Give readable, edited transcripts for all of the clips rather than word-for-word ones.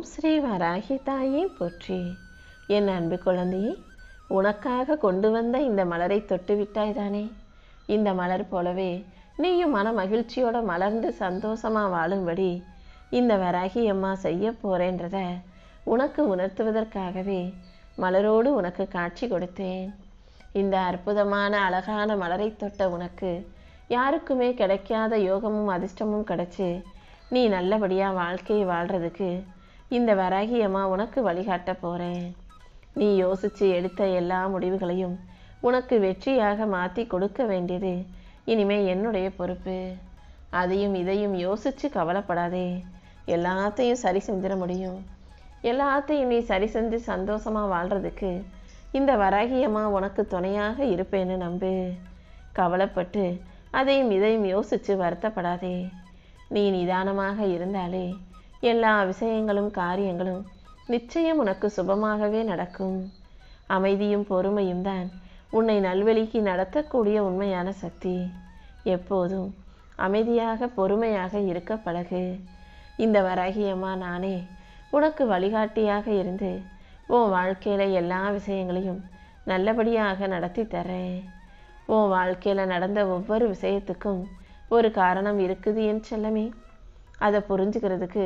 ஓம் ஸ்ரீ வராகி தாயே போற்றி. என் அன்பு குழந்தையே, உனக்காக கொண்டு வந்த இந்த மலரை தொட்டு விட்டாய் தானே. இந்த மலர் போலவே நீயும் மன மகிழ்ச்சியோட மலர்ந்து சந்தோஷமா வாழும்படி இந்த வராகி அம்மா செய்ய போறேன்றத உனக்கு உணர்த்துவதற்காகவே மலரோடு உனக்கு காட்சி கொடுத்தேன். இந்த அற்புதமான அழகான மலரை தொட்ட உனக்கு யாருக்குமே கிடைக்காத யோகமும் அதிர்ஷ்டமும் கிடைச்சு நீ நல்லபடியாக வாழ்க்கையை வாழ்கிறதுக்கு இந்த வராகி அம்மா உனக்கு வழிகாட்ட போகிறேன். நீ யோசித்து எடுத்த எல்லா முடிவுகளையும் உனக்கு வெற்றியாக மாற்றி கொடுக்க வேண்டியது இனிமே என்னுடைய பொறுப்பு. அதையும் இதையும் யோசித்து கவலைப்படாதே. எல்லாத்தையும் சரி செஞ்சிட முடியும். எல்லாத்தையும் நீ சரி செஞ்சு சந்தோஷமாக வாழ்கிறதுக்கு இந்த வராகி அம்மா உனக்கு துணையாக இருப்பேன்னு நம்பு. கவலைப்பட்டு அதையும் இதையும் யோசித்து வருத்தப்படாதே. நீ நிதானமாக இருந்தாலே எல்லா விஷயங்களும் காரியங்களும் நிச்சயம் உனக்கு சுபமாகவே நடக்கும். அமைதியும் பொறுமையும் தான் உன்னை நல்வழிக்கு நடத்தக்கூடிய உண்மையான சக்தி. எப்போதும் அமைதியாக பொறுமையாக இருக்க பழகு. இந்த வராகி அம்மா நானே உனக்கு வழிகாட்டியாக இருந்து உன் வாழ்க்கையில் எல்லா விஷயங்களையும் நல்லபடியாக நடத்தி தரேன். உன் வாழ்க்கையில் நடந்த ஒவ்வொரு விஷயத்துக்கும் ஒரு காரணம் இருக்குது என் செல்லமே. அதை புரிஞ்சுக்கிறதுக்கு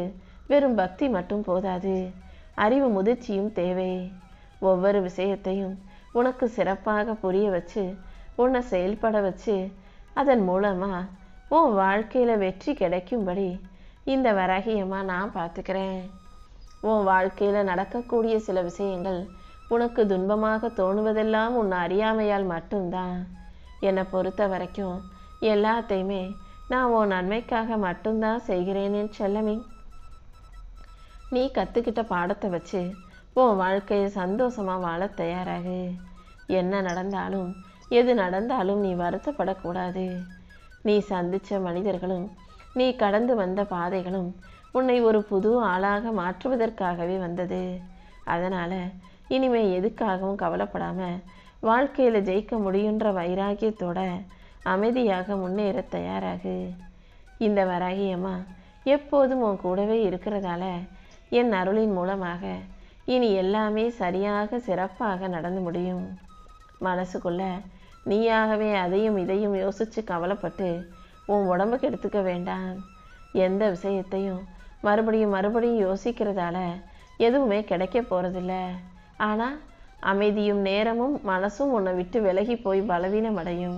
வெறும் பக்தி மட்டும் போதாது, அறிவு முதிர்ச்சியும் தேவை. ஒவ்வொரு விஷயத்தையும் உனக்கு சிறப்பாக புரிய வச்சு உன்னை செயல்பட வச்சு அதன் மூலமாக உன் வாழ்க்கையில் வெற்றி கிடைக்கும்படி இந்த வராகி அம்மா நான் பார்த்துக்கிறேன். உன் வாழ்க்கையில் நடக்கக்கூடிய சில விஷயங்கள் உனக்கு துன்பமாக தோணுவதெல்லாம் உன் அறியாமையால் மட்டும்தான். என்னை பொறுத்த வரைக்கும் எல்லாத்தையுமே நான் உன் நன்மைக்காக மட்டும்தான் செய்கிறேன்னு செல்லமே. நீ கற்றுக்கிட்ட பாடத்தை வச்சு உன் வாழ்க்கையை சந்தோஷமாக வாழ தயாராகு. என்ன நடந்தாலும் எது நடந்தாலும் நீ வருத்தப்படக்கூடாது. நீ சந்தித்த மனிதர்களும் நீ கடந்து வந்த பாதைகளும் உன்னை ஒரு புது ஆளாக மாற்றுவதற்காகவே வந்தது. அதனால் இனிமே எதுக்காகவும் கவலைப்படாமல் வாழ்க்கையில் ஜெயிக்க முடியுன்ற வைராக்கியத்தோட அமைதியாக முன்னேற தயாராகு. இந்த வராகி அம்மா எப்போதும் உன் கூடவே இருக்கிறதால என் அருளின் மூலமாக இனி எல்லாமே சரியாக சிறப்பாக நடந்து முடியும். மனசுக்குள்ள நீயாகவே அதையும் இதையும் யோசித்து கவலைப்பட்டு உன் உடம்புக்கு எடுத்துக்க வேண்டாம். எந்த விஷயத்தையும் மறுபடியும் யோசிக்கிறதால எதுவுமே கிடைக்க போகிறதில்ல. ஆனால் அமைதியும் நேரமும் மனசும் உன்னை விட்டு விலகி போய் பலவீனம் அடையும்.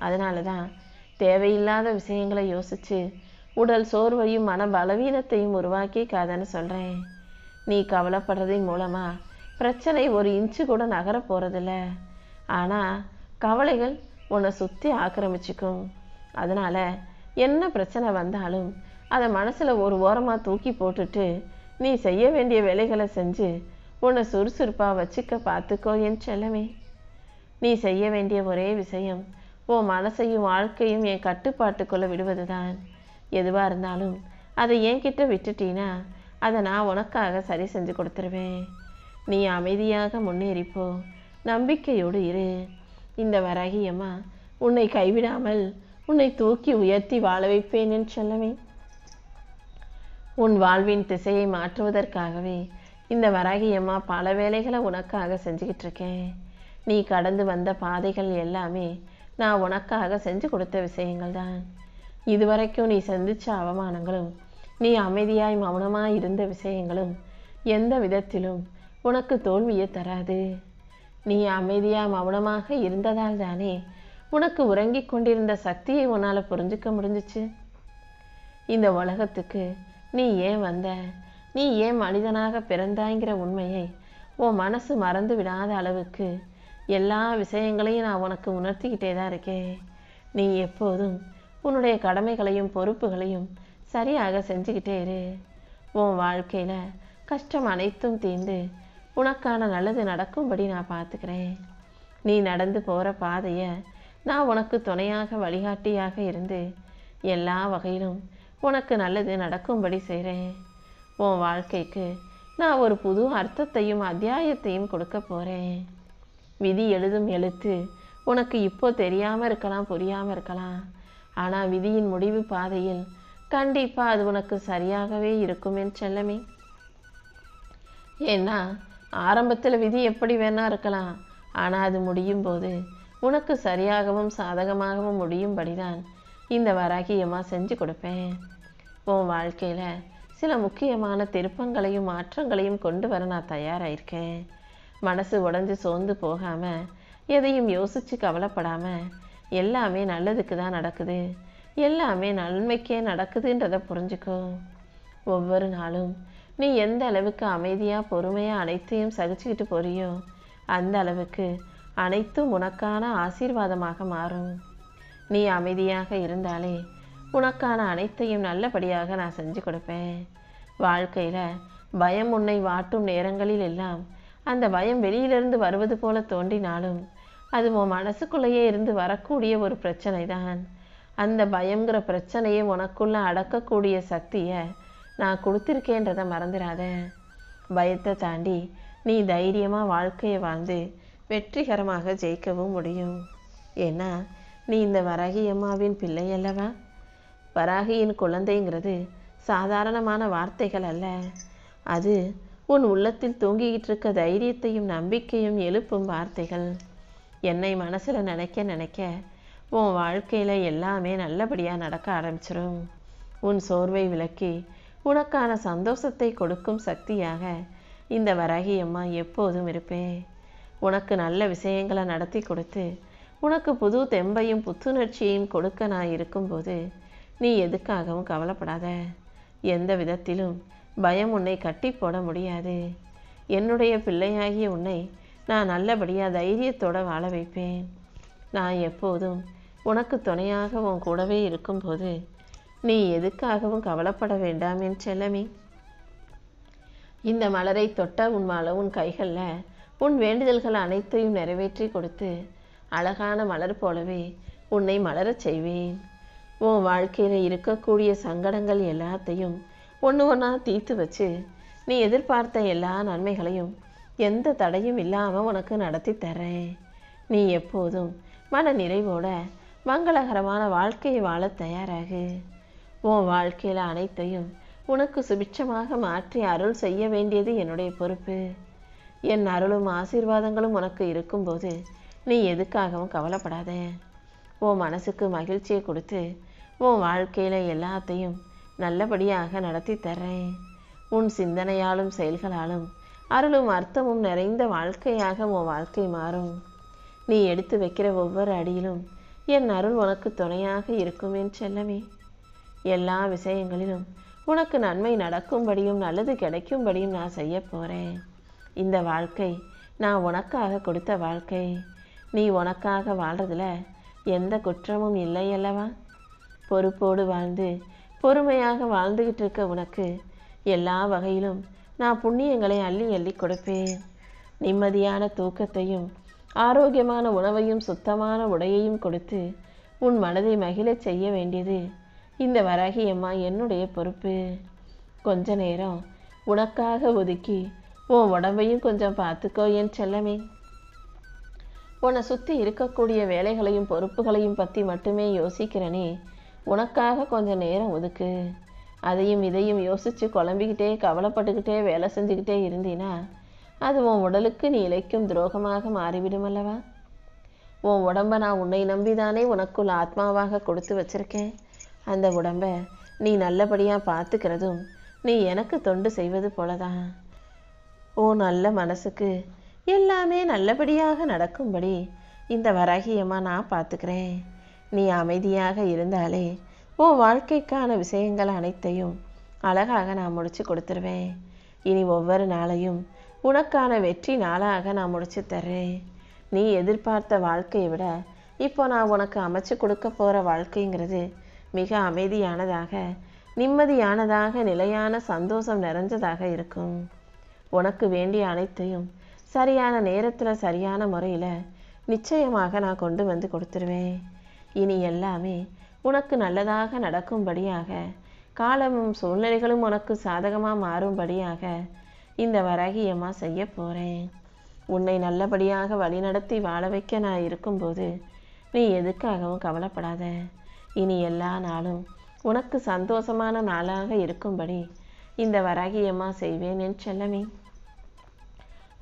அதனால தான் தேவையில்லாத விஷயங்களை யோசித்து உடல் சோர்வையும் மன பலவீனத்தையும் உருவாக்கிக்காதன்னு சொல்கிறேன். நீ கவலைப்படுறதின் மூலமாக பிரச்சனை ஒரு இன்ச்சு கூட நகர போகிறதில்ல. ஆனால் கவலைகள் உன்னை சுற்றி ஆக்கிரமிச்சுக்கும். அதனால் என்ன பிரச்சனை வந்தாலும் அதை மனசில் ஒரு ஓரமாக தூக்கி போட்டுட்டு நீ செய்ய வேண்டிய வேலைகளை செஞ்சு உன்னை சுறுசுறுப்பாக வச்சுக்க பார்த்துக்கோ என் செல்லமே. நீ செய்ய வேண்டிய ஒரே விஷயம் உன் மனசையும் வாழ்க்கையும் என் கட்டுப்பாட்டுக்குள்ளே விடுவது தான். எதுவாக இருந்தாலும் அதை என்கிட்ட விட்டுட்டீன்னா அதை நான் உனக்காக சரி செஞ்சு கொடுத்துருவேன். நீ அமைதியாக முன்னேறிப்போ, நம்பிக்கையோடு இரு. இந்த வராகி அம்மா உன்னை கைவிடாமல் உன்னை தூக்கி உயர்த்தி வாழ வைப்பேன் என்று சொல்லவே. உன் வாழ்வின் திசையை மாற்றுவதற்காகவே இந்த வராகி அம்மா பல வேலைகளை உனக்காக செஞ்சுக்கிட்டு இருக்கேன். நீ கடந்து வந்த பாதைகள் எல்லாமே நான் உனக்காக செஞ்சு கொடுத்த விஷயங்கள் தான். இதுவரைக்கும் நீ சந்தித்த அவமானங்களும் நீ அமைதியாய் மௌனமாய் இருந்த விஷயங்களும் எந்த விதத்திலும் உனக்கு தோல்வியை தராது. நீ அமைதியாக மௌனமாக இருந்ததால் தானே உனக்கு உறங்கி கொண்டிருந்த சக்தியை உன்னால் புரிஞ்சுக்க முடிஞ்சிச்சு. இந்த உலகத்துக்கு நீ ஏன் வந்த, நீ ஏன் மனிதனாக பிறந்தாய்ங்கிற உண்மையை உன் மனசு மறந்து விடாத அளவுக்கு எல்லா விஷயங்களையும் நான் உனக்கு உணர்த்திக்கிட்டே தான் இருக்கேன். நீ எப்போதும் உன்னுடைய கடமைகளையும் பொறுப்புகளையும் சரியாக செஞ்சுக்கிட்டே இரு. உன் வாழ்க்கையில் கஷ்டம் அனைத்தும் தீர்ந்து உனக்கான நல்லது நடக்கும்படி நான் பார்த்துக்கிறேன். நீ நடந்து போகிற பாதையை நான் உனக்கு துணையாக வழிகாட்டியாக இருந்து எல்லா வகையிலும் உனக்கு நல்லது நடக்கும்படி செய்கிறேன். உன் வாழ்க்கைக்கு நான் ஒரு புது அர்த்தத்தையும் அத்தியாயத்தையும் கொடுக்க போகிறேன். விதி எழுதும் எழுத்து உனக்கு இப்போ தெரியாமல் இருக்கலாம், புரியாமல் இருக்கலாம். ஆனால் விதியின் முடிவு பாதையில் கண்டிப்பாக அது உனக்கு சரியாகவே இருக்கும் என் செல்லமே. ஏன்னா ஆரம்பத்தில் விதி எப்படி வேணா இருக்கலாம், ஆனால் அது முடியும் போது உனக்கு சரியாகவும் சாதகமாகவும் முடியும்படிதான் இந்த வராகியம்மா செஞ்சு கொடுப்பேன். உன் வாழ்க்கையில் சில முக்கியமான திருப்பங்களையும் மாற்றங்களையும் கொண்டு வர நான் தயாராயிருக்கேன். மனசு உடஞ்சி சோர்ந்து போகாமல், எதையும் யோசித்து கவலைப்படாமல், எல்லாமே நல்லதுக்கு தான் நடக்குது, எல்லாமே நன்மைக்கே நடக்குதுன்றதை புரிஞ்சுக்கோ. ஒவ்வொரு நாளும் நீ எந்த அளவுக்கு அமைதியாக பொறுமையாக அனைத்தையும் சகிச்சுக்கிட்டு போறியோ அந்த அளவுக்கு அனைத்தும் உனக்கான ஆசீர்வாதமாக மாறும். நீ அமைதியாக இருந்தாலே உனக்கான அனைத்தையும் நல்லபடியாக நான் செஞ்சு கொடுப்பேன். வாழ்க்கையில் பயம் உன்னை வாட்டும் நேரங்களில் எல்லாம் அந்த பயம் வெளியிலிருந்து வருவது போல தோன்றினாலும் அது உன் மனசுக்குள்ளேயே இருந்து வரக்கூடிய ஒரு பிரச்சனை தான். அந்த பயங்கிற பிரச்சனையை உனக்குள்ள அடக்கக்கூடிய சக்தியை நான் கொடுத்துருக்கேன்றதை மறந்துடாத. பயத்தை தாண்டி நீ தைரியமாக வாழ்க்கையை வாழ்ந்து வெற்றிகரமாக ஜெயிக்கவும் முடியும். ஏன்னா நீ இந்த வராகி அம்மாவின் பிள்ளை அல்லவா. வராகியின் குழந்தைங்கிறது சாதாரணமான வார்த்தைகள் அல்ல, அது உன் உள்ளத்தில் தூங்கிக்கிட்டு இருக்க தைரியத்தையும் நம்பிக்கையும் எழுப்பும் வார்த்தைகள். என்னை மனசில் நினைக்க நினைக்க உன் வாழ்க்கையில் எல்லாமே நல்லபடியாக நடக்க ஆரம்பிச்சிடும். உன் சோர்வை விலக்கி உனக்கான சந்தோஷத்தை கொடுக்கும் சக்தியாக இந்த வராகி அம்மா எப்போதும் இருப்பேன். உனக்கு நல்ல விஷயங்களை நடத்தி கொடுத்து உனக்கு புது தெம்பையும் புத்துணர்ச்சியையும் கொடுக்க நான் இருக்கும்போது நீ எதுக்காகவும் கவலைப்படாத. எந்த விதத்திலும் பயம் உன்னை கட்டி போட முடியாது. என்னுடைய பிள்ளையாகிய உன்னை நான் நல்லபடியாக தைரியத்தோடு வாழ வைப்பேன். நான் எப்போதும் உனக்கு துணையாக உன் கூடவே இருக்கும்போது நீ எதுக்காகவும் கவலைப்பட வேண்டாம் என் செல்லமே. இந்த மலரை தொட்ட உன் கைகளில் உன் வேண்டுதல்கள் அனைத்தையும் நிறைவேற்றி கொடுத்து அழகான மலர் போலவே உன்னை மலரச் செய்வேன். உன் வாழ்க்கையில் இருக்கக்கூடிய சங்கடங்கள் எல்லாத்தையும் ஒன்று ஒன்றா தீர்த்து வச்சு நீ எதிர்பார்த்த எல்லா நன்மைகளையும் எந்த தடையும் இல்லாமல் உனக்கு நடத்தி தர்றேன். நீ எப்போதும் மன நிறைவோட மங்களகரமான வாழ்க்கையை வாழ தயாராகு. உன் வாழ்க்கையில் அனைத்தையும் உனக்கு சுபிட்சமாக மாற்றி அருள் செய்ய வேண்டியது என்னுடைய பொறுப்பு. என் அருளும் ஆசீர்வாதங்களும் உனக்கு இருக்கும்போது நீ எதுக்காகவும் கவலைப்படாத. உன் மனசுக்கு மகிழ்ச்சியை கொடுத்து உன் வாழ்க்கையில் எல்லாத்தையும் நல்லபடியாக நடத்தி தர்றேன். உன் சிந்தனையாலும் செயல்களாலும் அருளும் அர்த்தமும் நிறைந்த வாழ்க்கையாக உன் வாழ்க்கை மாறும். நீ எடுத்து வைக்கிற ஒவ்வொரு அடியிலும் என் அருள் உனக்கு துணையாக இருக்கும் என் செல்லமே. எல்லா விஷயங்களிலும் உனக்கு நன்மை நடக்கும்படியும் நல்லது கிடைக்கும்படியும் நான் செய்ய போகிறேன். இந்த வாழ்க்கை நான் உனக்காக கொடுத்த வாழ்க்கை. நீ உனக்காக வாழ்றதுல எந்த குற்றமும் இல்லை அல்லவா. பொறுப்போடு வாழ்ந்து பொறுமையாக வாழ்ந்துக்கிட்டு இருக்க உனக்கு எல்லா வகையிலும் நான் புண்ணியங்களை அள்ளி அள்ளி கொடுப்பேன். நிம்மதியான தூக்கத்தையும் ஆரோக்கியமான உணவையும் சுத்தமான உடையையும் கொடுத்து உன் மனதை மகிழச் செய்ய வேண்டியது இந்த வராகி அம்மா என்னுடைய பொறுப்பு. கொஞ்ச நேரம் உனக்காக ஒதுக்கி உன் உடம்பையும் கொஞ்சம் பார்த்துக்கோ என் செல்லமே. உன்னை சுற்றி இருக்கக்கூடிய வேலைகளையும் பொறுப்புகளையும் பற்றி மட்டுமே யோசிக்கிறனே, உனக்காக கொஞ்சம் நேரம் ஒதுக்கு. அதையும் இதையும் யோசித்து குழம்பிக்கிட்டே கவலைப்பட்டுக்கிட்டே வேலை செஞ்சுக்கிட்டே இருந்தீன்னா அது உன் உடலுக்கு நீ இழைக்கும் துரோகமாக மாறிவிடும் அல்லவா. உன் உடம்பை நான் உன்னை நம்பிதானே உனக்குள் ஆத்மாவாக கொடுத்து வச்சிருக்கேன். அந்த உடம்பை நீ நல்லபடியாக பார்த்துக்கிறதும் நீ எனக்கு தொண்டு செய்வது போலதான். ஓ நல்ல மனசுக்கு எல்லாமே நல்லபடியாக நடக்கும்படி இந்த வராகியம்மா நான் பார்த்துக்கிறேன். நீ அமைதியாக இருந்தாலே உன் வாழ்க்கைக்கான விஷயங்கள் அனைத்தையும் அழகாக நான் முடித்து கொடுத்துருவேன். இனி ஒவ்வொரு நாளையும் உனக்கான வெற்றி நாளாக நான் முடிச்சு தர்றேன். நீ எதிர்பார்த்த வாழ்க்கையை விட இப்போ நான் உனக்கு அமைச்சு கொடுக்க போகிற வாழ்க்கைங்கிறது மிக அமைதியானதாக, நிம்மதியானதாக, நிலையான சந்தோஷம் நிறைஞ்சதாக இருக்கும். உனக்கு வேண்டிய அனைத்தையும் சரியான நேரத்தில் சரியான முறையில் நிச்சயமாக நான் கொண்டு வந்து கொடுத்துருவேன். இனி எல்லாமே உனக்கு நல்லதாக நடக்கும்படியாக, காலமும் சூழ்நிலைகளும் உனக்கு சாதகமாக மாறும்படியாக இந்த வராகியம்மா செய்ய போகிறேன். உன்னை நல்லபடியாக வழிநடத்தி வாழ வைக்க நான் இருக்கும்போது நீ எதுக்காகவும் கவலைப்படாத. இனி எல்லா நாளும் உனக்கு சந்தோஷமான நாளாக இருக்கும்படி இந்த வராகியம்மா செய்வேன் என் செல்லமே.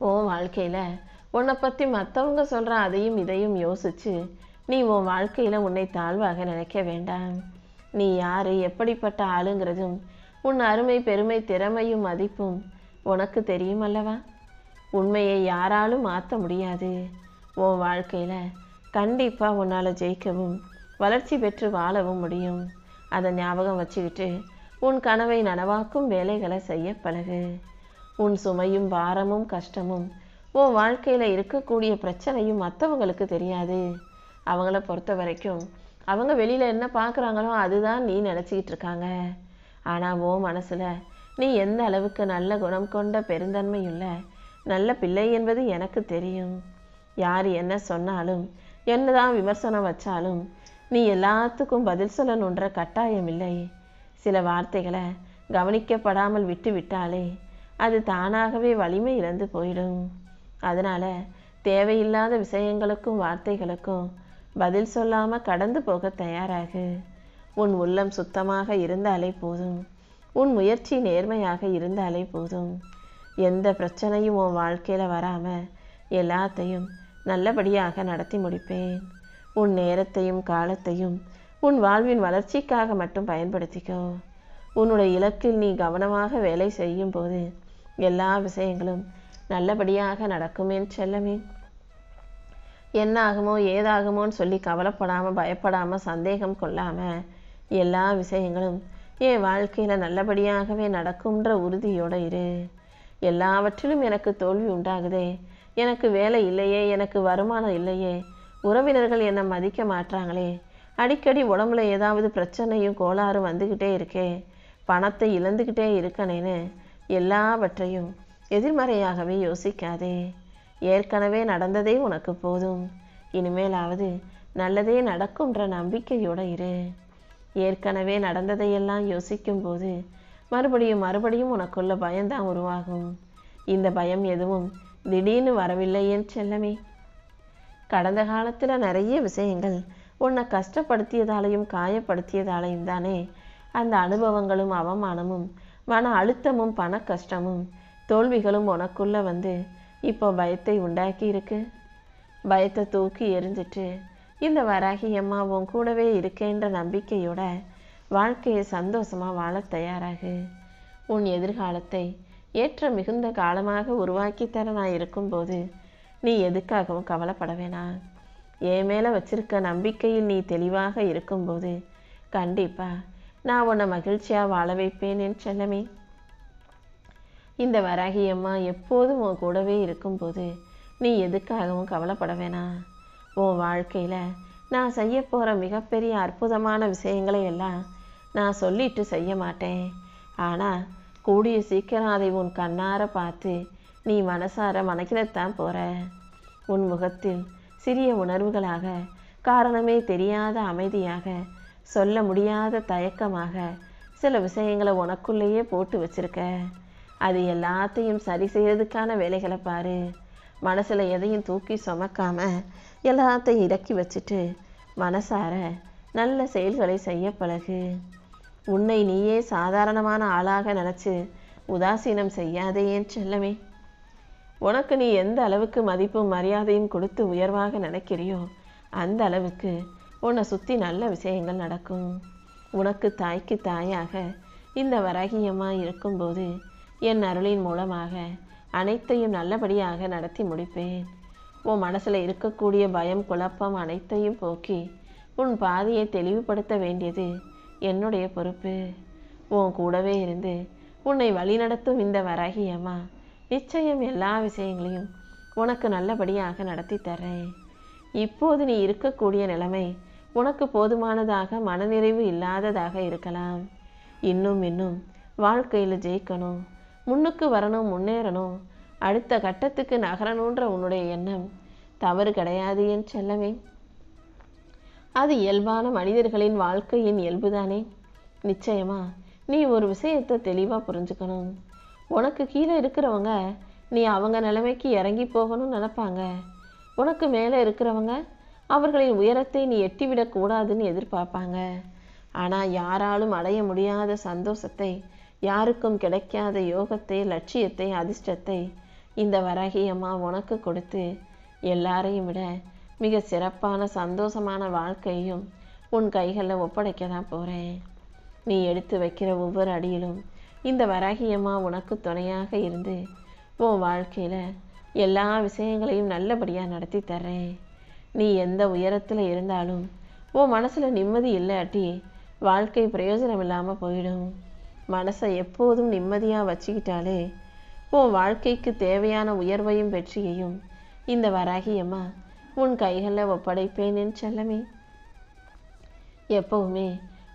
உன் வாழ்க்கையில் உன்னை பற்றி மற்றவங்க சொல்கிற அதையும் இதையும் யோசித்து நீ உன் வாழ்க்கையில் உன்னை தாழ்வாக நினைக்க வேண்டாம். நீ யார், எப்படிப்பட்ட ஆளுங்கிறதும் உன் அருமை பெருமை திறமையும் மதிப்பும் உனக்கு தெரியும் அல்லவா? உண்மையை யாராலும் மாற்ற முடியாது. உன் வாழ்க்கையில் கண்டிப்பாக உன்னால் ஜெயிக்கவும் வளர்ச்சி பெற்று வாழவும் முடியும். அதை ஞாபகம் வச்சுக்கிட்டு உன் கனவை நனவாக்கும் வேலைகளை செய்ய பழகு. உன் சுமையும் பாரமும் கஷ்டமும் உன் வாழ்க்கையில் இருக்கக்கூடிய பிரச்சனையும் மற்றவங்களுக்கு தெரியாது. அவங்கள பொறுத்த வரைக்கும் அவங்க வெளியில் என்ன பார்க்குறாங்களோ அதுதான் நீ நினச்சிக்கிட்டு இருக்காங்க. ஆனால் உன் மனசில் நீ எந்த அளவுக்கு நல்ல குணம் கொண்ட பெருந்தன்மையுள்ள நல்ல பிள்ளை என்பது எனக்கு தெரியும். யார் என்ன சொன்னாலும் என்னதான் விமர்சனம் வச்சாலும் நீ எல்லாத்துக்கும் பதில் சொல்லணுன்ற கட்டாயம் இல்லை. சில வார்த்தைகளை கவனிக்கப்படாமல் விட்டு விட்டாலே அது தானாகவே வலிமை இழந்து போயிடும். அதனால் தேவையில்லாத விஷயங்களுக்கும் வார்த்தைகளுக்கும் பதில் சொல்லாமல் கடந்து போக தயாராகு. உன் உள்ளம் சுத்தமாக இருந்தாலே போதும். உன் முயற்சி நேர்மையாக இருந்தாலே போதும். எந்த பிரச்சனையும் உன் வாழ்க்கையில் வராமல் எல்லாத்தையும் நல்லபடியாக நடத்தி முடிப்பேன். உன் நேரத்தையும் காலத்தையும் உன் வாழ்வின் வளர்ச்சிக்காக மட்டும் பயன்படுத்திக்கோ. உன்னுடைய இலக்கில் நீ கவனமாக வேலை செய்யும் போது எல்லா விஷயங்களும் நல்லபடியாக நடக்கும் என் செல்லமே. என்ன ஆகுமோ ஏதாகுமோன்னு சொல்லி கவலைப்படாமல் பயப்படாமல் சந்தேகம் கொள்ளாமல் எல்லா விஷயங்களும் என் வாழ்க்கையில் நல்லபடியாகவே நடக்கும்ன்ற உறுதியோடு இரு. எல்லாவற்றிலும் எனக்கு தோல்வி உண்டாகுதே, எனக்கு வேலை இல்லையே, எனக்கு வருமானம் இல்லையே, உறவினர்கள் என்னை மதிக்க மாட்டாங்களே, அடிக்கடி உடம்புல ஏதாவது பிரச்சனையும் கோளாறும் வந்துக்கிட்டே இருக்கே, பணத்தை இழந்துக்கிட்டே இருக்கனேன்னு எல்லாவற்றையும் எதிர்மறையாகவே யோசிக்காதே. ஏற்கனவே நடந்ததே உனக்கு போதும். இனிமேலாவது நல்லதே நடக்கும்ன்ற நம்பிக்கையோடு இரு. ஏற்கனவே நடந்ததையெல்லாம் யோசிக்கும்போது மறுபடியும் உனக்குள்ள பயம்தான் உருவாகும். இந்த பயம் எதுவும் திடீர்னு வரவில்லை என் செல்லமே. கடந்த காலத்தில் நிறைய விஷயங்கள் உன்னை கஷ்டப்படுத்தியதாலையும் காயப்படுத்தியதாலையும் தானே அந்த அனுபவங்களும் அவமானமும் மன அழுத்தமும் பண கஷ்டமும் தோல்விகளும் உனக்குள்ள வந்து இப்போ பயத்தை உண்டாக்கி இருக்கு. பயத்தை தூக்கி எறிஞ்சிட்டு இந்த வராகி அம்மா உன் கூடவே இருக்கேன்ற நம்பிக்கையோட வாழ்க்கையை சந்தோஷமாக வாழ தயாராகு. உன் எதிர்காலத்தை ஏற்ற மிகுந்த காலமாக உருவாக்கி தர நான் இருக்கும்போது நீ எதுக்காகவும் கவலைப்பட வேணாம். என் மேலே வச்சிருக்க நம்பிக்கையில் நீ தெளிவாக இருக்கும்போது கண்டிப்பாக நான் உன்னை மகிழ்ச்சியாக வாழ வைப்பேன் என் செல்லமே. இந்த வராகி அம்மா எப்போதும் உன் கூடவே இருக்கும்போது நீ எதுக்காகவும் கவலைப்பட வேணாம். உன் வாழ்க்கையில் நான் செய்ய போகிற மிகப்பெரிய அற்புதமான விஷயங்களை எல்லாம் நான் சொல்லிட்டு செய்ய மாட்டேன். ஆனால் கூடிய சீக்கிரம் அதை உன் கண்ணார பார்த்து நீ மனசார மனக்கிடத்தான் போகிற. உன் முகத்தில் சிறிய உணர்வுகளாக, காரணமே தெரியாத அமைதியாக, சொல்ல முடியாத தயக்கமாக சில விஷயங்களை உனக்குள்ளேயே போட்டு வச்சிருக்க. அது எல்லாத்தையும் சரி செய்யறதுக்கான வேலைகளை பாரு. மனசில் எதையும் தூக்கி சுமக்காம எல்லாத்தையும் இறக்கி வச்சுட்டு மனசார நல்ல செயல்களை செய்ய பழகு. உன்னை நீயே சாதாரணமான ஆளாக நினச்சி உதாசீனம் செய்யாதே என் செல்லமே. உனக்கு நீ எந்த அளவுக்கு மதிப்பும் மரியாதையும் கொடுத்து உயர்வாக நினைக்கிறியோ அந்த அளவுக்கு உன்னை சுற்றி நல்ல விஷயங்கள் நடக்கும். உனக்கு தாய்க்கு தாயாக இந்த வராகியமாக இருக்கும்போது என் அருளின் மூலமாக அனைத்தையும் நல்லபடியாக நடத்தி முடிப்பேன். உன் மனசில் இருக்கக்கூடிய பயம் குழப்பம் அனைத்தையும் போக்கி உன் பாதையை தெளிவுபடுத்த வேண்டியது என்னுடைய பொறுப்பு. உன் கூடவே இருந்து உன்னை வழிநடத்தும் இந்த வராகியம்மா நிச்சயம் எல்லா விஷயங்களையும் உனக்கு நல்லபடியாக நடத்தி தர்றேன். இப்போது நீ இருக்கக்கூடிய நிலைமை உனக்கு போதுமானதாக மனநிறைவு இல்லாததாக இருக்கலாம். இன்னும் வாழ்க்கையில் ஜெயிக்கணும், முன்னுக்கு வரணும், முன்னேறணும், அடுத்த கட்டத்துக்கு நகரணுன்ற உன்னுடைய எண்ணம் தவறு கிடையாது என் செல்லமே. அது இயல்பான மனிதர்களின் வாழ்க்கையின் இயல்புதானே. நிச்சயமா நீ ஒரு விஷயத்தை தெளிவாக புரிஞ்சுக்கணும். உனக்கு கீழே இருக்கிறவங்க நீ அவங்க நிலைமைக்கு இறங்கி போகணும்னு நினைப்பாங்க. உனக்கு மேலே இருக்கிறவங்க அவர்களின் உயரத்தை நீ எட்டிவிடக்கூடாதுன்னு எதிர்பார்ப்பாங்க. ஆனால் யாராலும் அடைய முடியாத சந்தோஷத்தை, யாருக்கும் கிடைக்காத யோகத்தை, லட்சியத்தை, அதிர்ஷ்டத்தை இந்த வராகி அம்மா உனக்கு கொடுத்து எல்லாரையும் விட மிக சிறப்பான சந்தோஷமான வாழ்க்கையும் உன் கைகளில் ஒப்படைக்க தான் போகிறேன். நீ எடுத்து வைக்கிற ஒவ்வொரு அடியிலும் இந்த வராகி அம்மா உனக்கு துணையாக இருந்து உன் வாழ்க்கையில் எல்லா விஷயங்களையும் நல்லபடியாக நடத்தி தர்றேன். நீ எந்த உயரத்தில் இருந்தாலும் உன் மனசில் நிம்மதி இல்லாட்டி வாழ்க்கை பிரயோஜனம் இல்லாமல் போயிடும். மனசை எப்போதும் நிம்மதியாக வச்சுக்கிட்டாலே உன் வாழ்க்கைக்கு தேவையான உயர்வையும் வெற்றியையும் இந்த வராகி அம்மா உன் கைகளில் ஒப்படைப்பேன் என் செல்லமே. எப்பவுமே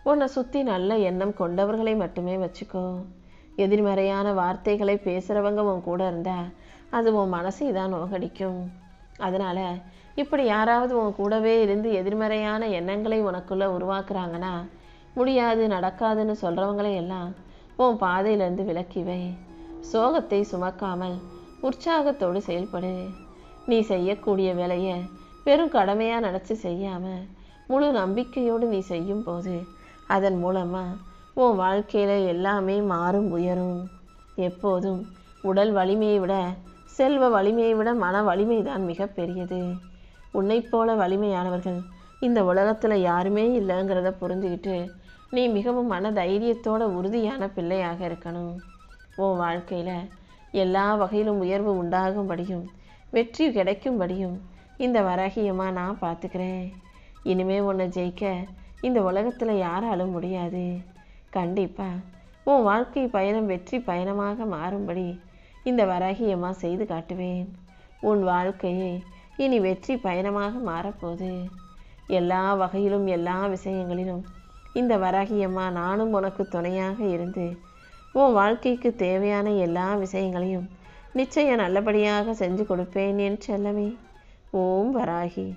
உன்னை சுற்றி நல்ல எண்ணம் கொண்டவர்களை மட்டுமே வச்சுக்கோ. எதிர்மறையான வார்த்தைகளை பேசுகிறவங்க உன் கூட இருந்தால் அது உன் மனசை தான் நோகடிக்கும். அதனால் இப்படி யாராவது உன் கூடவே இருந்து எதிர்மறையான எண்ணங்களை உனக்குள்ளே உருவாக்குறாங்கன்னா முடியாது நடக்காதுன்னு சொல்கிறவங்களை எல்லாம் உன் பாதையிலேருந்து விலக்கிவை. சோகத்தை சுமக்காமல் உற்சாகத்தோடு செயல்படு. நீ செய்யக்கூடிய வேலையை வெறும் கடமையாக நினச்சி செய்யாமல் முழு நம்பிக்கையோடு நீ செய்யும் போது அதன் மூலமாக உன் வாழ்க்கையில் எல்லாமே மாறும் உயரும். எப்போதும் உடல் வலிமையை விட செல்வ வலிமையை விட மன வலிமை தான் மிக பெரியது. உன்னை போல வலிமையானவர்கள் இந்த உலகத்தில் யாருமே இல்லைங்கிறத புரிஞ்சுக்கிட்டு நீ மிகவும் மன தைரியத்தோட உறுதியான பிள்ளையாக இருக்கணும். உன் வாழ்க்கையில் எல்லா வகையிலும் உயர்வு உண்டாகும்படியும் வெற்றி கிடைக்கும்படியும் இந்த வராகியம்மா நான் பார்த்துக்கிறேன். இனிமே உன்னை ஜெயிக்க இந்த உலகத்தில் யாராலும் முடியாது. கண்டிப்பாக உன் வாழ்க்கை பயணம் வெற்றி பயணமாக மாறும்படி இந்த வராகியம்மா செய்து காட்டுவேன். உன் வாழ்க்கையே இனி வெற்றி பயணமாக மாறப்போகுது. எல்லா வகையிலும் எல்லா விஷயங்களிலும் இந்த வராகியம்மா நானும் உனக்கு துணையாக இருந்து உன் வாழ்க்கைக்கு தேவையான எல்லா விஷயங்களையும் நிச்சயம் நல்லபடியாக செஞ்சு கொடுப்பேன் என் செல்லமே. ஓம் வராகி.